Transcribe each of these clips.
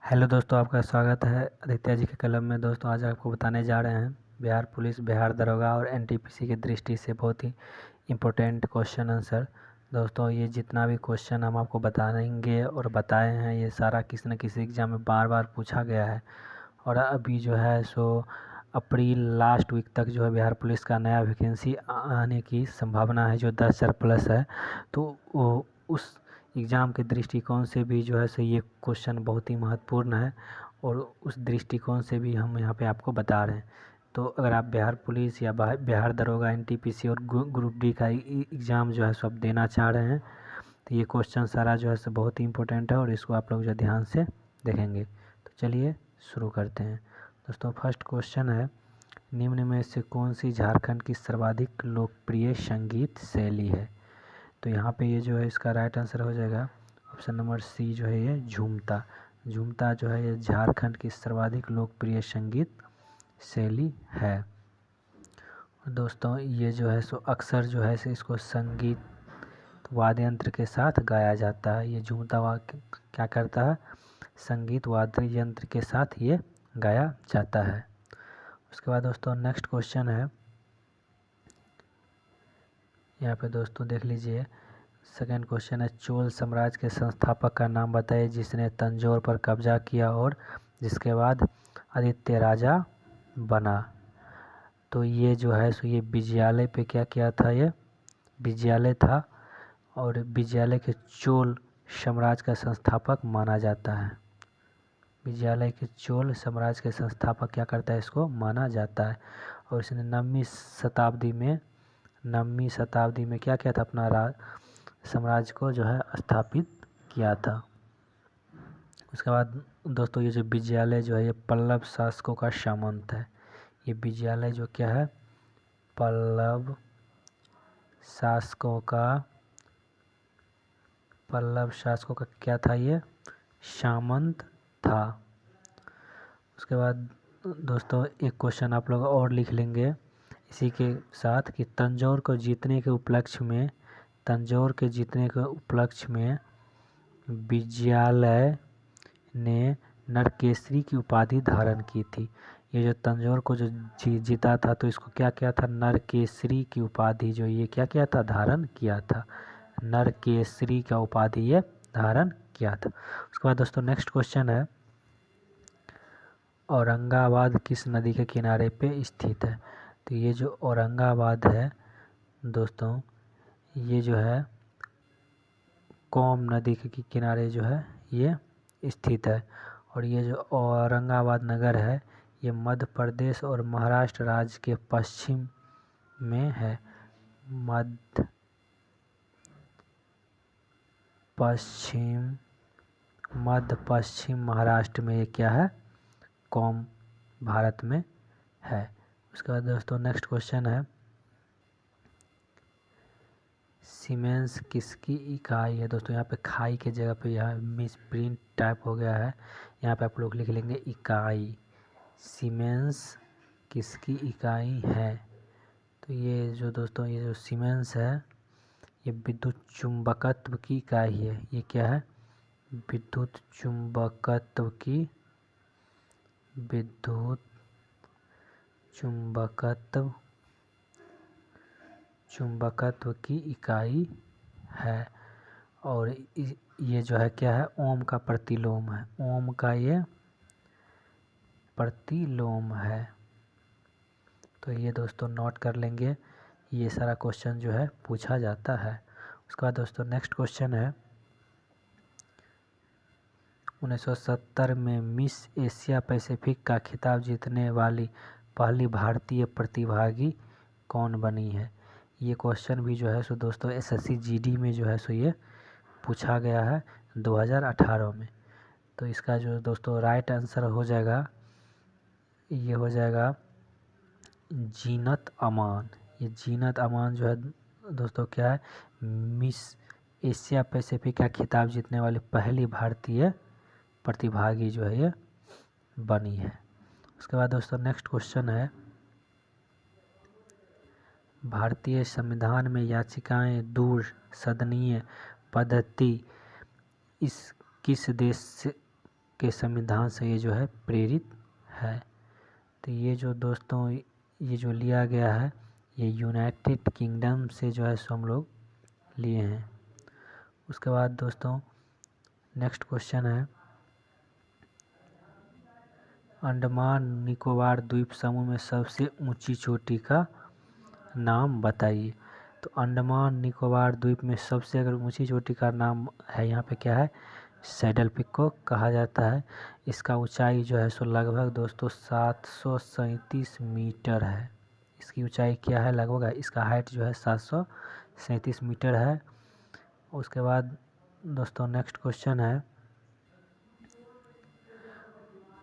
Hello दोस्तों, आपका स्वागत है आदित्य जी के कलम में। दोस्तों आज आपको बताने जा रहे हैं बिहार पुलिस, बिहार दरोगा और एनटीपीसी की दृष्टि से बहुत ही इम्पोर्टेंट क्वेश्चन आंसर। दोस्तों ये जितना भी क्वेश्चन हम आपको बताएंगे और बताए हैं, ये सारा किसी न किसी एग्ज़ाम में बार बार पूछा गया है। और अभी जो है सो अप्रैल लास्ट वीक तक जो है बिहार पुलिस का नया वैकेंसी आने की संभावना है, जो 10,000 प्लस है। तो वो उस एग्ज़ाम के दृष्टिकोण से भी जो है सो ये क्वेश्चन बहुत ही महत्वपूर्ण है, और उस दृष्टिकोण से भी हम यहाँ पे आपको बता रहे हैं। तो अगर आप बिहार पुलिस या बिहार दरोगा, एनटीपीसी और ग्रुप डी का एग्ज़ाम जो है सो आप देना चाह रहे हैं, तो ये क्वेश्चन सारा जो है सो बहुत ही इंपॉर्टेंट है, और इसको आप लोग जो ध्यान से देखेंगे। तो चलिए शुरू करते हैं। दोस्तों फर्स्ट क्वेश्चन है, निम्न में से कौन सी झारखंड की सर्वाधिक लोकप्रिय संगीत शैली है? तो यहाँ पे ये जो है इसका राइट आंसर हो जाएगा ऑप्शन नंबर सी, जो है ये झूमता। झूमता जो है ये झारखंड की सर्वाधिक लोकप्रिय संगीत शैली है। दोस्तों ये जो है सो अक्सर जो है इसको संगीत वाद्य यंत्र के साथ गाया जाता है। ये झूमता क्या करता है, संगीत वाद्य यंत्र के साथ ये गाया जाता है। उसके बाद दोस्तों नेक्स्ट क्वेश्चन है, यहाँ पे दोस्तों देख लीजिए। सेकेंड क्वेश्चन है, चोल साम्राज्य के संस्थापक का नाम बताइए जिसने तंजौर पर कब्जा किया और जिसके बाद आदित्य राजा बना। तो ये जो है सो ये विजयालय पे क्या किया था, ये विजयालय था, और विजयालय के चोल साम्राज्य का संस्थापक माना जाता है। विजयालय के चोल साम्राज्य के संस्थापक क्या करता है, इसको माना जाता है। और इसने 9वीं शताब्दी में क्या किया था, अपना साम्राज्य को जो है स्थापित किया था। उसके बाद दोस्तों ये जो विजयालय जो है ये पल्लव शासकों का सामंत है। ये विजयालय जो क्या है, पल्लव शासकों का क्या था, ये सामंत था। उसके बाद दोस्तों एक क्वेश्चन आप लोग और लिख लेंगे इसी के साथ कि तंजौर के जीतने के उपलक्ष्य में विजयालय ने नरकेसरी की उपाधि धारण की थी। ये जो तंजौर को जो जीता था, तो इसको क्या किया था, नरकेसरी की उपाधि जो ये क्या किया था, धारण किया था। नरकेसरी का उपाधि ये धारण किया था। उसके बाद दोस्तों नेक्स्ट क्वेश्चन है, औरंगाबाद किस नदी के किनारे पे स्थित है? तो ये जो औरंगाबाद है दोस्तों, ये जो है कोम नदी के किनारे जो है ये स्थित है। और ये जो औरंगाबाद नगर है ये मध्य प्रदेश और महाराष्ट्र राज्य के पश्चिम में है। मध्य पश्चिम महाराष्ट्र में ये क्या है, कोम भारत में है। उसके बाद दोस्तों नेक्स्ट क्वेश्चन है, सीमेंस किसकी इकाई है? दोस्तों यहाँ पे खाई के जगह पे यहाँ मिस प्रिंट टाइप हो गया है, यहाँ पे आप लोग लिख लेंगे इकाई। सीमेंस किसकी इकाई है? तो ये जो दोस्तों ये जो सीमेंस है ये विद्युत चुंबकत्व की इकाई है। ये क्या है, विद्युत चुंबकत्व की इकाई है। और ये जो है क्या है, ओम का प्रतिलोम है। ओम का ये प्रतिलोम है। तो ये दोस्तों नोट कर लेंगे, ये सारा क्वेश्चन जो है पूछा जाता है। उसके बाद दोस्तों नेक्स्ट क्वेश्चन है, 1970 में मिस एशिया पैसिफिक का खिताब जीतने वाली पहली भारतीय प्रतिभागी कौन बनी है? ये क्वेश्चन भी जो है सो दोस्तों एसएससी जीडी में जो है सो ये पूछा गया है 2018 में। तो इसका जो दोस्तों राइट आंसर हो जाएगा, ये हो जाएगा जीनत अमान। ये जीनत अमान जो है दोस्तों क्या है, मिस एशिया पैसिफिक का खिताब जीतने वाली पहली भारतीय प्रतिभागी जो है ये बनी है। उसके बाद दोस्तों नेक्स्ट क्वेश्चन है, भारतीय संविधान में याचिकाएं दूर सदनीय पद्धति किस देश के संविधान से ये जो है प्रेरित है। तो ये जो दोस्तों ये जो लिया गया है ये यूनाइटेड किंगडम से जो है सो हम लोग लिए हैं। उसके बाद दोस्तों नेक्स्ट क्वेश्चन है, अंडमान निकोबार द्वीप समूह में सबसे ऊंची चोटी का नाम बताइए। तो अंडमान निकोबार द्वीप में सबसे अगर ऊंची चोटी का नाम है यहाँ पे क्या है, सैडल पिक को कहा जाता है। इसका ऊंचाई जो है सो लगभग दोस्तों 737 मीटर है। इसकी ऊंचाई क्या है लगभग, इसका हाइट जो है 737 मीटर है। उसके बाद दोस्तों नेक्स्ट क्वेश्चन है,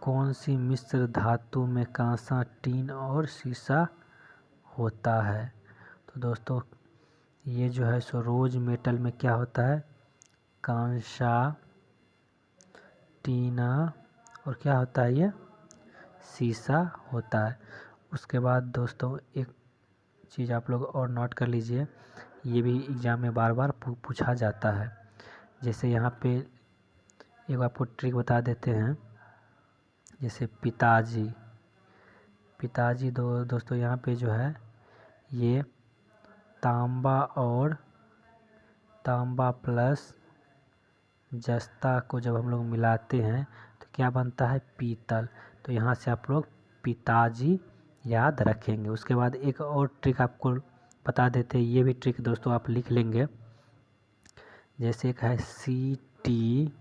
कौन सी मिश्र धातु में कांसा, टीन और सीसा होता है। तो दोस्तों ये जो है सो रोज मेटल में क्या होता है, कांसा, टीना और क्या होता है ये सीसा होता है। उसके बाद दोस्तों एक चीज़ आप लोग और नोट कर लीजिए, ये भी एग्ज़ाम में बार बार पूछा जाता है। जैसे यहाँ पे एक आपको ट्रिक बता देते हैं, जैसे पिताजी, दोस्तों यहाँ पे जो है ये तांबा प्लस जस्ता को जब हम लोग मिलाते हैं तो क्या बनता है, पीतल। तो यहाँ से आप लोग पिताजी याद रखेंगे। उसके बाद एक और ट्रिक आपको बता देते हैं, ये भी ट्रिक दोस्तों आप लिख लेंगे। जैसे एक है सी टी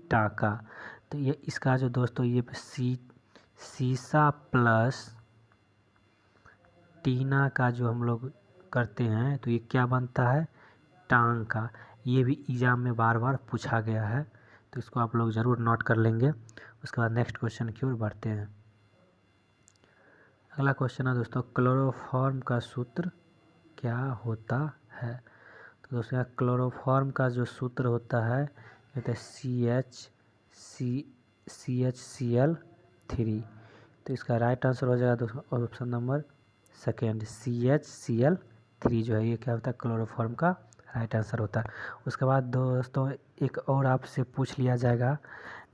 टाका। तो ये इसका जो दोस्तों ये सीसा प्लस टीना का जो हम लोग करते हैं तो ये क्या बनता है, टांग का। ये भी एग्जाम में बार बार पूछा गया है, तो इसको आप लोग ज़रूर नोट कर लेंगे। उसके बाद नेक्स्ट क्वेश्चन की ओर बढ़ते हैं। अगला क्वेश्चन है दोस्तों, क्लोरोफॉर्म का सूत्र क्या होता है। तो दोस्तों यहाँ क्लोरोफॉर्म का जो सूत्र होता है कहते हैं CHCl3। तो इसका राइट आंसर हो जाएगा दोस्तों ऑप्शन नंबर सेकेंड, CHCl3 जो है ये क्या होता है, क्लोरोफॉर्म का राइट आंसर होता है। उसके बाद दोस्तों एक और आपसे पूछ लिया जाएगा,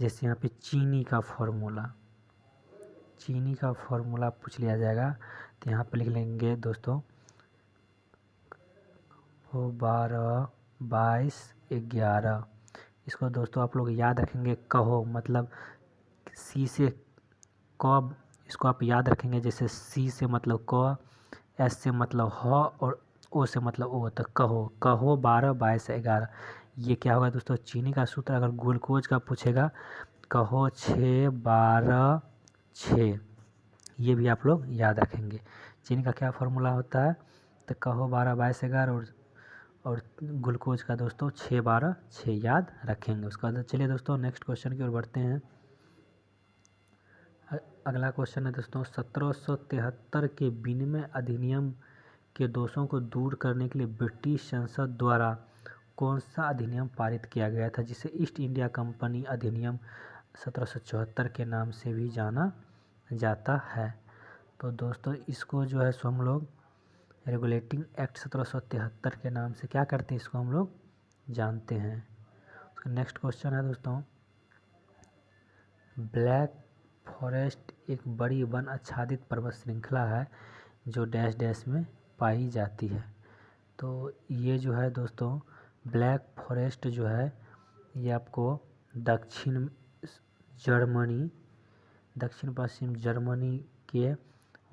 जैसे यहाँ पे चीनी का फॉर्मूला पूछ लिया जाएगा। तो यहाँ पे लिख लेंगे दोस्तों 12, 22, 11। इसको दोस्तों आप लोग याद रखेंगे, कहो मतलब सी से क, इसको आप याद रखेंगे। जैसे सी से मतलब क, एस से मतलब ह और ओ से मतलब ओ, तो कहो 12, 22, 11। ये क्या होगा दोस्तों, चीनी का सूत्र। अगर ग्लूकोज का पूछेगा कहो 6, 12, 6, ये भी आप लोग याद रखेंगे। चीनी का क्या फार्मूला होता है, तो कहो 12, 22, 11 और ग्लूकोज का दोस्तों 6, 12, 6 याद रखेंगे। उसके बाद चलिए दोस्तों नेक्स्ट क्वेश्चन की ओर बढ़ते हैं। अगला क्वेश्चन है दोस्तों, 1773 के विनिमय अधिनियम के दोषों को दूर करने के लिए ब्रिटिश संसद द्वारा कौन सा अधिनियम पारित किया गया था, जिसे ईस्ट इंडिया कंपनी अधिनियम 1774 के नाम से भी जाना जाता है। तो दोस्तों इसको जो है सो हम लोग रेगुलेटिंग एक्ट 1773 के नाम से क्या करते हैं, इसको हम लोग जानते हैं। उसका नेक्स्ट क्वेश्चन है दोस्तों, ब्लैक फॉरेस्ट एक बड़ी वन आच्छादित पर्वत श्रृंखला है जो डैश डैश में पाई जाती है। तो ये जो है दोस्तों ब्लैक फॉरेस्ट जो है ये आपको दक्षिण पश्चिम जर्मनी के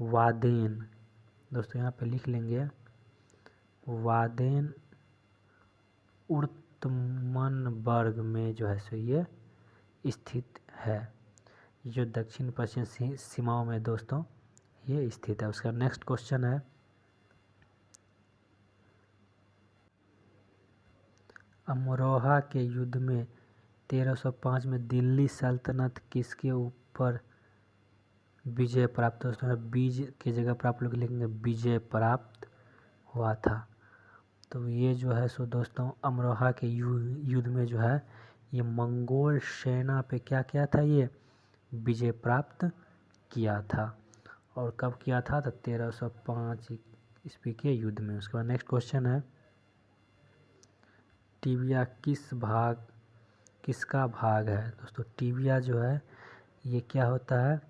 वादेन, दोस्तों यहाँ पे लिख लेंगे वादेन उर्तमनबर्ग में जो है सो ये स्थित है, जो दक्षिण पश्चिम सीमाओं में दोस्तों ये स्थित है। उसका नेक्स्ट क्वेश्चन है, अमरोहा के युद्ध में 1305 में दिल्ली सल्तनत किसके ऊपर विजय प्राप्त, दोस्तों बीज की जगह पर आप लोग लिखेंगे विजय प्राप्त हुआ था। तो ये जो है सो दोस्तों अमरोहा के युद्ध में जो है ये मंगोल सेना पे क्या किया था, ये विजय प्राप्त किया था। और कब किया था, तो 1305 ईस्वी के युद्ध में। उसके बाद नेक्स्ट क्वेश्चन है, टिबिया किसका भाग है? दोस्तों टिबिया जो है ये क्या होता है?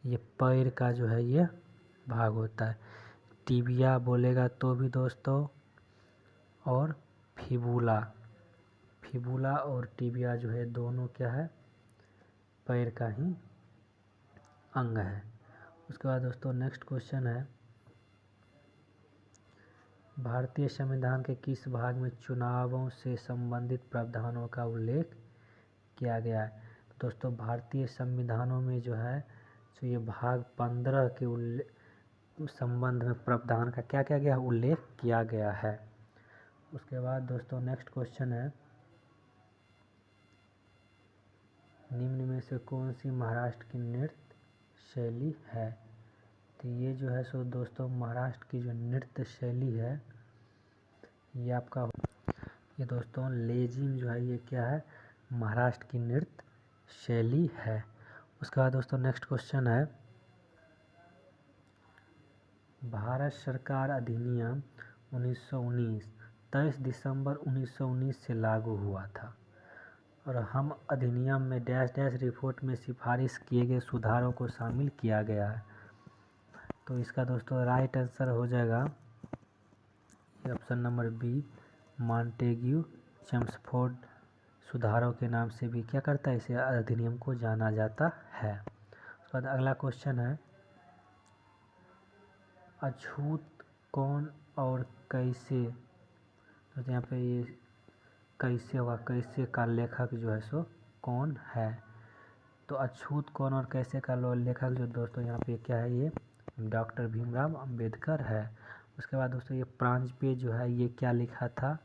ये पैर का जो है ये भाग होता है। टिबिया बोलेगा तो भी दोस्तों, और फिबुला और टिबिया जो है दोनों क्या है? पैर का ही अंग है। उसके बाद दोस्तों नेक्स्ट क्वेश्चन है, भारतीय संविधान के किस भाग में चुनावों से संबंधित प्रावधानों का उल्लेख किया गया है? दोस्तों भारतीय संविधानों में जो है तो ये भाग 15 के संबंध में प्रावधान का क्या किया गया? उल्लेख किया गया है। उसके बाद दोस्तों नेक्स्ट क्वेश्चन है, निम्न में से कौन सी महाराष्ट्र की नृत्य शैली है? तो ये जो है सो दोस्तों महाराष्ट्र की जो नृत्य शैली है ये आपका ये दोस्तों लेजिम जो है ये क्या है? महाराष्ट्र की नृत्य शैली है। उसके बाद दोस्तों नेक्स्ट क्वेश्चन है, भारत सरकार अधिनियम 1919 23 दिसंबर 1919 से लागू हुआ था और हम अधिनियम में डैश डैश रिपोर्ट में सिफारिश किए गए सुधारों को शामिल किया गया है। तो इसका दोस्तों राइट आंसर हो जाएगा ये option number B, Montagu Chelmsford सुधारों के नाम से भी क्या करता है? इसे अधिनियम को जाना जाता है। उसके बाद अगला क्वेश्चन है, अछूत कौन और कैसे? तो यहाँ पे ये कैसे होगा, कैसे का लेखक जो है सो कौन है? तो अछूत कौन और कैसे का लेखक जो दोस्तों यहाँ पे क्या है? ये डॉक्टर भीमराव अंबेडकर है। उसके बाद दोस्तों ये प्रांज पे जो है ये क्या लिखा था?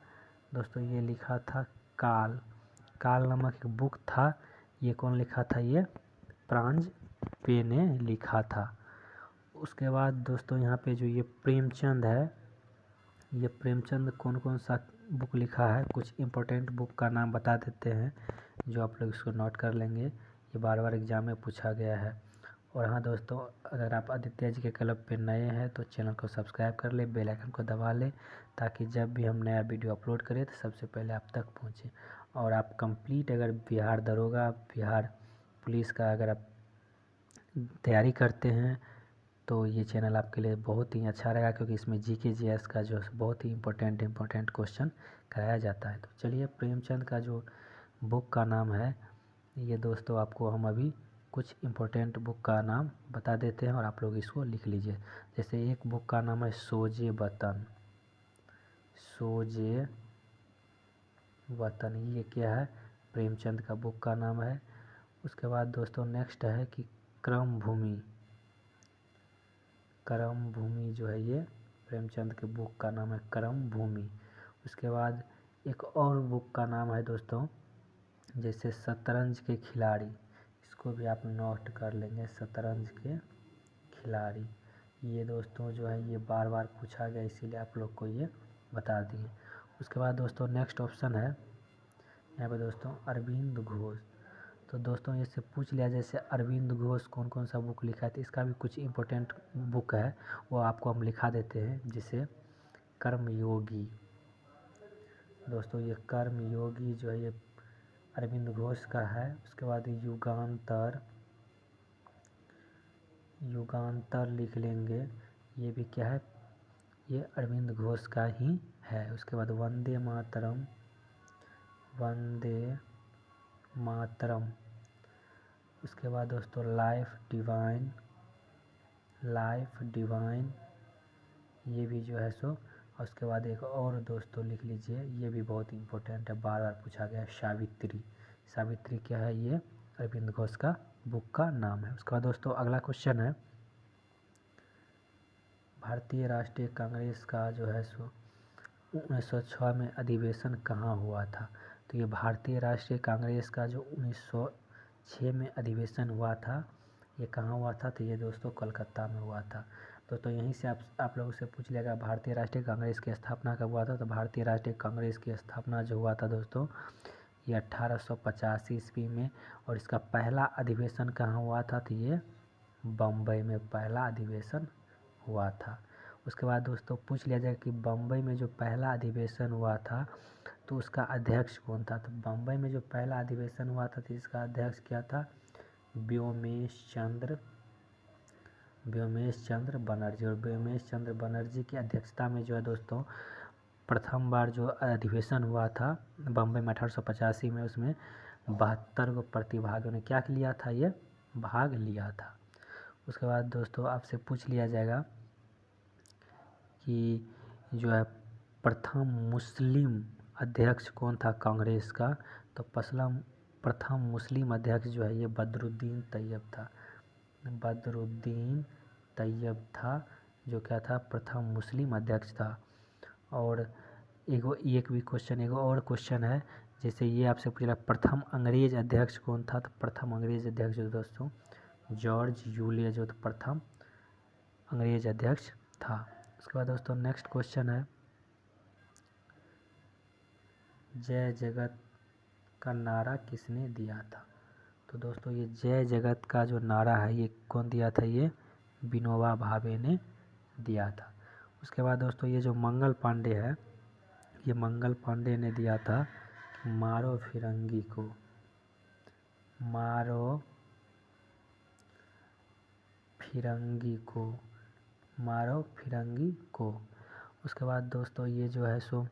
दोस्तों ये लिखा था काल नामक एक बुक था, ये कौन लिखा था? ये प्रांज पे ने लिखा था। उसके बाद दोस्तों यहाँ पे जो ये प्रेमचंद है, ये प्रेमचंद कौन कौन सा बुक लिखा है? कुछ इम्पोर्टेंट बुक का नाम बता देते हैं जो आप लोग इसको नोट कर लेंगे, ये बार बार एग्जाम में पूछा गया है। और हाँ दोस्तों, अगर आप आदित्य जी के क्लब पे नए हैं तो चैनल को सब्सक्राइब कर ले, बेल आइकन को दबा ले, ताकि जब भी हम नया वीडियो अपलोड करें तो सबसे पहले आप तक पहुँचे। और आप कंप्लीट अगर बिहार दरोगा, बिहार पुलिस का अगर आप तैयारी करते हैं तो ये चैनल आपके लिए बहुत ही अच्छा रहेगा, क्योंकि इसमें जीके जीएस का जो बहुत ही इम्पोर्टेंट क्वेश्चन कराया जाता है। तो चलिए, प्रेमचंद का जो बुक का नाम है ये दोस्तों आपको हम अभी कुछ इम्पोर्टेंट बुक का नाम बता देते हैं और आप लोग इसको लिख लीजिए। जैसे एक बुक का नाम है सोजे वतन, ये क्या है? प्रेमचंद का बुक का नाम है। उसके बाद दोस्तों नेक्स्ट है कि क्रम भूमि जो है ये प्रेमचंद के बुक का नाम है क्रम भूमि। उसके बाद एक और बुक का नाम है दोस्तों, जैसे शतरंज के खिलाड़ी, इसको भी आप नोट कर लेंगे, शतरंज के खिलाड़ी। ये दोस्तों जो है ये बार बार पूछा गया, इसीलिए आप लोग को ये बता दिए। उसके बाद दोस्तों नेक्स्ट ऑप्शन है यहाँ पे दोस्तों अरविंद घोष। तो दोस्तों इससे पूछ लिया जैसे अरविंद घोष कौन कौन सा बुक लिखा है, तो इसका भी कुछ इम्पोर्टेंट बुक है वो आपको हम लिखा देते हैं। जैसे कर्मयोगी, दोस्तों ये कर्मयोगी जो है ये अरविंद घोष का है। उसके बाद युगांतर लिख लेंगे, ये भी क्या है? ये अरविंद घोष का ही है। उसके बाद वंदे मातरम। उसके बाद दोस्तों लाइफ डिवाइन, ये भी जो है सो। उसके बाद एक और दोस्तों लिख लीजिए, ये भी बहुत इम्पोर्टेंट है, बार बार पूछा गया, सावित्री क्या है? ये अरविंद घोष का बुक का नाम है। उसके बाद दोस्तों अगला क्वेश्चन है, भारतीय राष्ट्रीय कांग्रेस का जो है सो 1906 में अधिवेशन कहाँ हुआ था? तो ये भारतीय राष्ट्रीय कांग्रेस का जो 1906 में अधिवेशन हुआ था ये कहाँ हुआ था? तो ये दोस्तों कोलकाता में हुआ था। तो यहीं से आप लोगों से पूछ लिया भारतीय राष्ट्रीय कांग्रेस की स्थापना कब हुआ था? तो भारतीय राष्ट्रीय कांग्रेस की स्थापना जो हुआ था दोस्तों ये 1885 ईस्वी में। और इसका पहला अधिवेशन कहाँ हुआ था? तो ये बम्बई में पहला अधिवेशन हुआ था। उसके बाद दोस्तों पूछ लिया जाएगा कि बम्बई में जो पहला अधिवेशन हुआ था तो उसका अध्यक्ष कौन था। तो बम्बई में जो पहला अधिवेशन हुआ था तो इसका अध्यक्ष क्या था, व्योमेश चंद्र बनर्जी। और व्योमेश चंद्र बनर्जी की अध्यक्षता में जो है दोस्तों प्रथम बार जो अधिवेशन हुआ था बम्बई में 1885 में, उसमें 72 को प्रतिभागियों ने क्या लिया था, ये भाग लिया था। उसके बाद दोस्तों आपसे पूछ लिया जाएगा कि जो है प्रथम मुस्लिम अध्यक्ष कौन था कांग्रेस का। तो प्रथम मुस्लिम अध्यक्ष जो है ये बदरुद्दीन तैयब था, जो क्या था, प्रथम मुस्लिम अध्यक्ष था। और एक भी क्वेश्चन, एक और क्वेश्चन है, जैसे ये आपसे पूछा प्रथम अंग्रेज अध्यक्ष कौन था। तो प्रथम अंग्रेज अध्यक्ष जो दोस्तों जॉर्ज यूलियस जो प्रथम अंग्रेज अध्यक्ष था। उसके बाद दोस्तों नेक्स्ट क्वेश्चन है, जय जगत का नारा किसने दिया था। तो दोस्तों ये जय जगत का जो नारा है ये कौन दिया था, ये विनोबा भावे ने दिया था। उसके बाद दोस्तों ये जो मंगल पांडे है, ये मंगल पांडे ने दिया था मारो फिरंगी को। उसके बाद दोस्तों ये जो है सो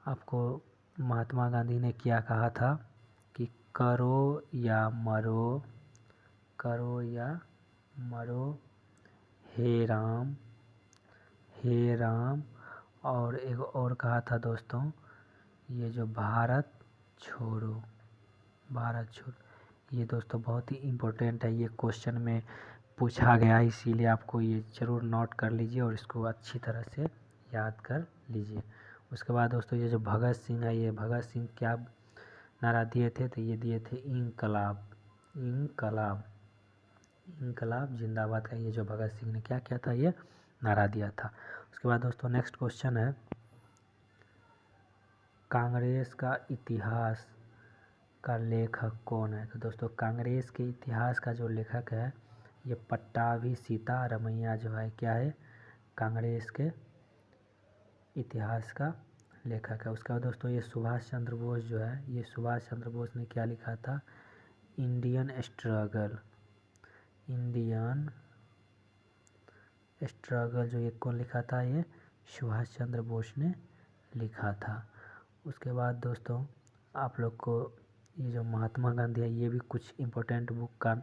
आपको महात्मा गांधी ने क्या कहा था कि करो या मरो हे राम। और एक और कहा था दोस्तों, ये जो भारत छोड़ो, ये दोस्तों बहुत ही इम्पोर्टेंट है, ये क्वेश्चन में पूछा गया है, इसीलिए आपको ये ज़रूर नोट कर लीजिए और इसको अच्छी तरह से याद कर लीजिए। उसके बाद दोस्तों ये जो भगत सिंह है, ये भगत सिंह क्या नारा दिए थे, तो ये दिए थे इनकलाब जिंदाबाद का, ये जो भगत सिंह ने क्या किया था, ये नारा दिया था। उसके बाद दोस्तों नेक्स्ट क्वेश्चन है, कांग्रेस का इतिहास का लेखक कौन है। तो दोस्तों कांग्रेस के इतिहास का जो लेखक है ये पट्टाभी सीतारमैया जो है क्या है, कांग्रेस के इतिहास का लेखक है। उसके बाद दोस्तों ये सुभाष चंद्र बोस जो है, ये सुभाष चंद्र बोस ने क्या लिखा था, इंडियन स्ट्रगल जो ये कौन लिखा था, ये सुभाष चंद्र बोस ने लिखा था। उसके बाद दोस्तों आप लोग को ये जो महात्मा गांधी है ये भी कुछ इम्पोर्टेंट बुक का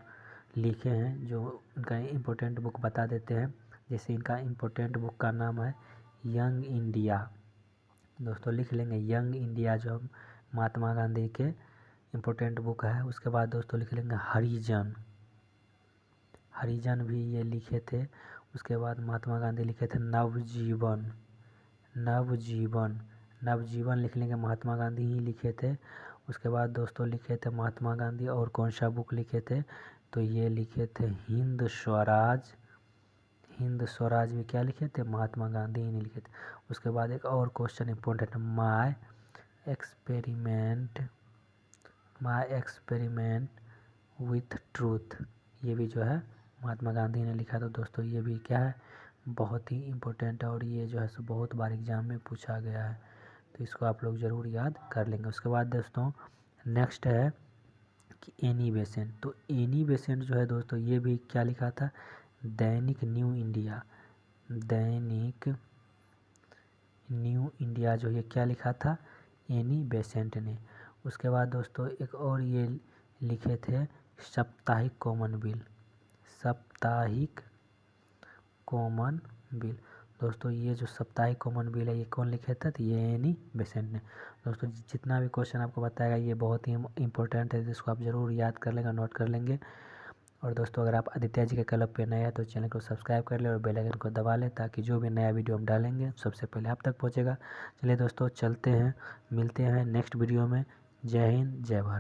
लिखे हैं, जो उनका इम्पोर्टेंट बुक बता देते हैं। जैसे इनका इम्पोर्टेंट बुक का नाम है यंग इंडिया, दोस्तों लिख लेंगे यंग इंडिया जो महात्मा गांधी के इम्पोर्टेंट बुक है। उसके बाद दोस्तों लिख लेंगे हरिजन भी ये लिखे थे। उसके बाद महात्मा गांधी लिखे थे नवजीवन लिख लेंगे, महात्मा गांधी ही लिखे थे। उसके बाद दोस्तों लिखे थे महात्मा गांधी और कौन सा बुक लिखे थे, तो ये लिखे थे हिंद स्वराज भी क्या लिखे थे, महात्मा गांधी ही नहीं लिखे थे। उसके बाद एक और क्वेश्चन इम्पोर्टेंट है, माय एक्सपेरिमेंट विथ ट्रूथ, ये भी जो है महात्मा गांधी ने लिखा था। दोस्तों ये भी क्या है, बहुत ही इम्पोर्टेंट है और ये जो है सो बहुत बार एग्जाम में पूछा गया है, तो इसको आप लोग ज़रूर याद कर लेंगे। उसके बाद दोस्तों नेक्स्ट है कि एनी बेसेंट। तो एनी बेसेंट जो है दोस्तों ये भी क्या लिखा था, दैनिक न्यू इंडिया जो ये क्या लिखा था, एनी बेसेंट ने। उसके बाद दोस्तों एक और ये लिखे थे साप्ताहिक कॉमन बिल। दोस्तों ये जो साप्ताहिक कॉमन बिल है ये कौन लिखे थे, तो ये एनी बेसेंट ने। दोस्तों जितना भी क्वेश्चन आपको बताएगा ये बहुत ही इम्पोर्टेंट है, जिसको आप ज़रूर याद कर लेंगे, नोट कर लेंगे। और दोस्तों अगर आप आदित्य जी के क्लब पे नए हैं तो चैनल को सब्सक्राइब कर ले और बेल आइकन को दबा लें, ताकि जो भी नया वीडियो हम डालेंगे सबसे पहले आप तक पहुंचेगा। चलिए दोस्तों चलते हैं, मिलते हैं नेक्स्ट वीडियो में। जय हिंद, जय भारत।